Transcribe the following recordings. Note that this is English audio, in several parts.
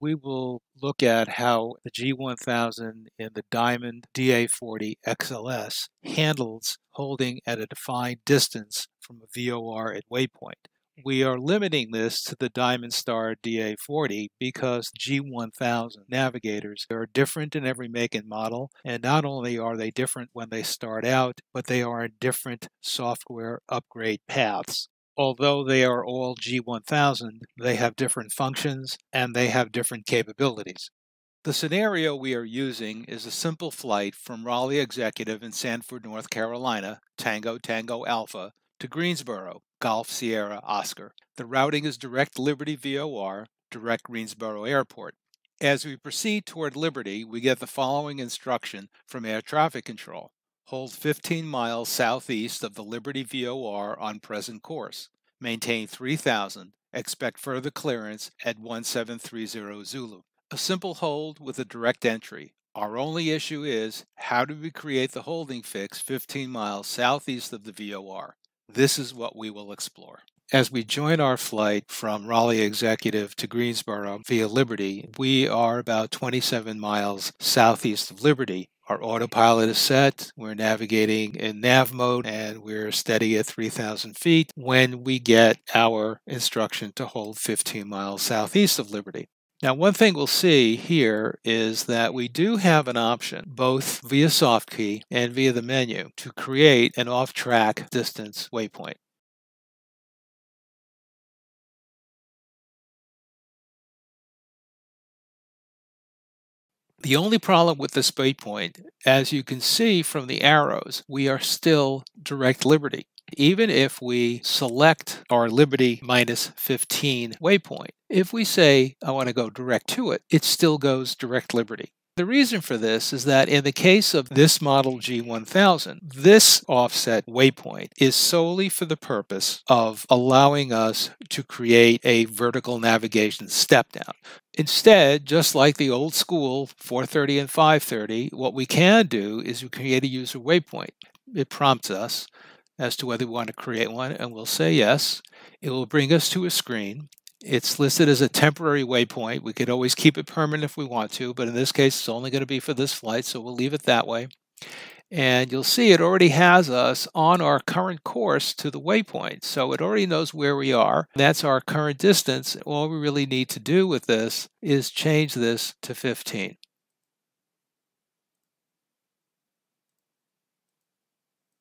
We will look at how the G1000 in the Diamond DA40 XLS handles holding at a defined distance from a VOR at waypoint. We are limiting this to the Diamond Star DA40 because G1000 navigators are different in every make and model, and not only are they different when they start out, but they are in different software upgrade paths. Although they are all G1000, they have different functions and they have different capabilities. The scenario we are using is a simple flight from Raleigh Executive in Sanford, North Carolina, Tango Tango Alpha, to Greensboro, Golf Sierra Oscar. The routing is direct Liberty VOR, direct Greensboro Airport. As we proceed toward Liberty, we get the following instruction from Air Traffic Control. Hold 15 miles southeast of the Liberty VOR on present course. Maintain 3000. Expect further clearance at 1730 Zulu. A simple hold with a direct entry. Our only issue is, how do we create the holding fix 15 miles southeast of the VOR? This is what we will explore. As we join our flight from Raleigh Executive to Greensboro via Liberty, we are about 27 miles southeast of Liberty. Our autopilot is set, we're navigating in nav mode, and we're steady at 3,000 feet when we get our instruction to hold 15 miles southeast of Liberty. Now, one thing we'll see here is that we do have an option, both via SoftKey and via the menu, to create an off-track distance waypoint. The only problem with this waypoint, as you can see from the arrows, we are still direct Liberty. Even if we select our Liberty minus 15 waypoint, if we say, I want to go direct to it, it still goes direct Liberty. The reason for this is that in the case of this model G1000, this offset waypoint is solely for the purpose of allowing us to create a vertical navigation step down. Instead, just like the old school 430 and 530, what we can do is we create a user waypoint. It prompts us as to whether we want to create one, and we'll say yes. It will bring us to a screen. It's listed as a temporary waypoint. We could always keep it permanent if we want to, but in this case, it's only going to be for this flight, so we'll leave it that way. And you'll see it already has us on our current course to the waypoint. So it already knows where we are. That's our current distance. All we really need to do with this is change this to 15.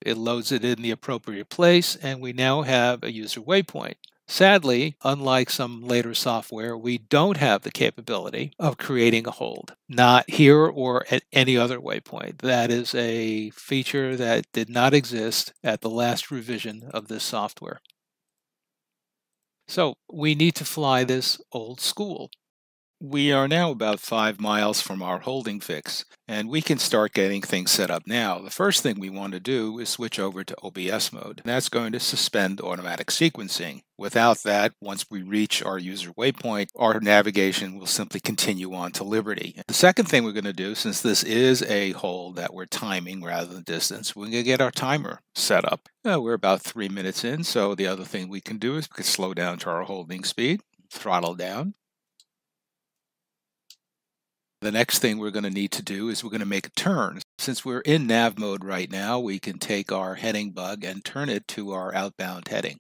It loads it in the appropriate place, and we now have a user waypoint. Sadly, unlike some later software, we don't have the capability of creating a hold, not here or at any other waypoint. That is a feature that did not exist at the last revision of this software. So we need to fly this old school. We are now about 5 miles from our holding fix, and we can start getting things set up now. The first thing we want to do is switch over to OBS mode. That's going to suspend automatic sequencing. Without that, once we reach our user waypoint, our navigation will simply continue on to Liberty. The second thing we're going to do, since this is a hold that we're timing rather than distance, we're going to get our timer set up. We're about 3 minutes in, so the other thing we can do is we can slow down to our holding speed, throttle down. The next thing we're going to need to do is we're going to make a turn. Since we're in nav mode right now, we can take our heading bug and turn it to our outbound heading.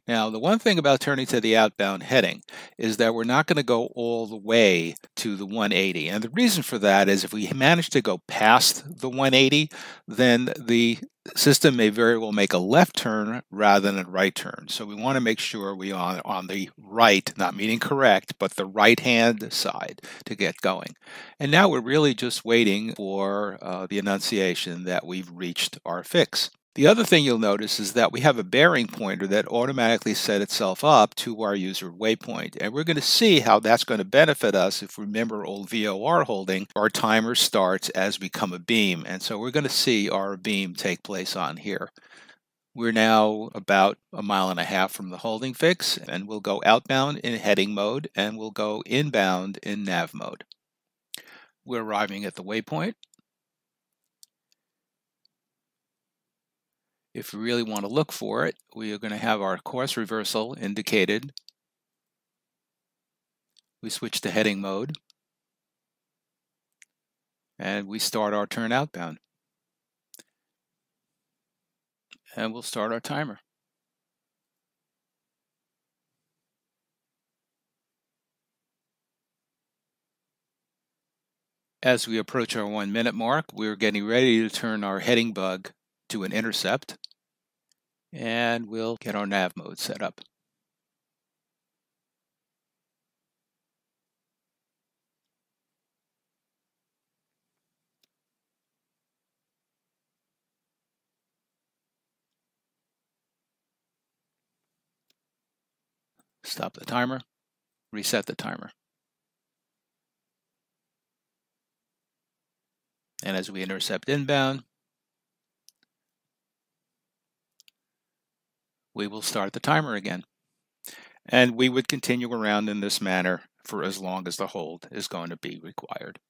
Now, the one thing about turning to the outbound heading is that we're not going to go all the way to the 180. And the reason for that is if we manage to go past the 180, then the system may very well make a left turn rather than a right turn. So we want to make sure we are on the right, not meaning correct, but the right-hand side to get going. And now we're really just waiting for the annunciation that we've reached our fix. The other thing you'll notice is that we have a bearing pointer that automatically set itself up to our user waypoint. And we're going to see how that's going to benefit us if we remember old VOR holding. Our timer starts as we come a beam. And so we're going to see our beam take place on here. We're now about 1.5 miles from the holding fix, and we'll go outbound in heading mode, and we'll go inbound in nav mode. We're arriving at the waypoint. If we really want to look for it, we are going to have our course reversal indicated We switch to heading mode, and we start our turn outbound. And we'll start our timer. As we approach our 1 minute mark, we're getting ready to turn our heading bug to an intercept, and we'll get our nav mode set up. Stop the timer, reset the timer. And as we intercept inbound, we will start the timer again. And we would continue around in this manner for as long as the hold is going to be required.